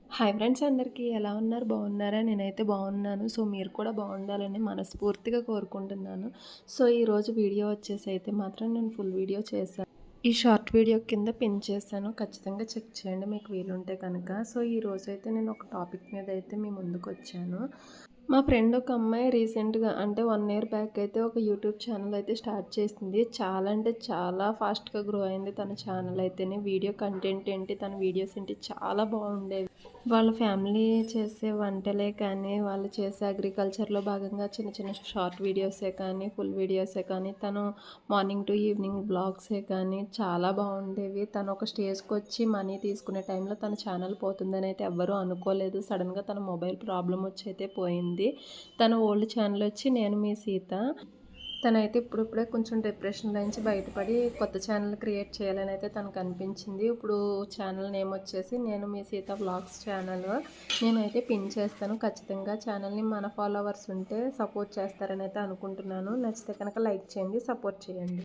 Hi friends అందరికీ ఎలా ఉన్నారు? బాగున్నారా? నేనైతే బాగున్నాను. సో, మీరు కూడా బాగుండాలని మనస్ఫూర్తిగా కోరుకుంటున్నాను. సో, ఈరోజు వీడియో వచ్చేసి అయితే మాత్రం నేను ఫుల్ వీడియో చేశాను. ఈ షార్ట్ వీడియో కింద పిన్ చేశాను. ఖచ్చితంగా చెక్ చేయండి మీకు వీలుంటే కనుక. సో, ఈరోజైతే నేను ఒక టాపిక్ మీద అయితే మీ ముందుకొచ్చాను. మా ఫ్రెండ్ ఒక అమ్మాయి రీసెంట్‌గా అంటే 1 ఇయర్ బ్యాక్ అయితే ఒక యూట్యూబ్ ఛానల్ అయితే స్టార్ట్ చేసింది. చాలా అంటే చాలా ఫాస్ట్‌గా గ్రో అయింది తన ఛానల్ అయితేనే. వీడియో కంటెంట్ ఏంటి, తన వీడియోస్ ఏంటి చాలా బాగుండేవి. వాళ్ళ ఫ్యామిలీ చేసే వంటలే కానీ, వాళ్ళు చేసే అగ్రికల్చర్‌లో భాగంగా చిన్న చిన్న షార్ట్ వీడియోసే కానీ, ఫుల్ వీడియోసే కానీ, తను మార్నింగ్ టు ఈవినింగ్ వ్లాగ్సే కానీ చాలా బాగుండేవి. తను ఒక స్టేజ్‌కొచ్చి మనీ తీసుకునే టైంలో తన ఛానల్ పోతుందని అయితే ఎవ్వరూ అనుకోలేదు. సడెన్‌గా తన మొబైల్ ప్రాబ్లమ్ వచ్చి అయితే పోయింది. తన ఓల్డ్ ఛానల్ వచ్చి నేను మీ సీత. తనైతే ఇప్పుడిప్పుడే కొంచెం డిప్రెషన్‌లో నుంచి బయటపడి కొత్త ఛానల్ క్రియేట్ చేయాలని అయితే తనకు అనిపించింది. ఇప్పుడు ఛానల్ నేమ్ వచ్చేసి నేను మీ సీత వ్లాగ్స్ ఛానల్. నేనైతే పిన్ చేస్తాను. ఖచ్చితంగా ఛానల్‌ని మన ఫాలోవర్స్ ఉంటే సపోర్ట్ చేస్తారని అయితే అనుకుంటున్నాను. నచ్చితే కనుక లైక్ చేయండి, సపోర్ట్ చేయండి.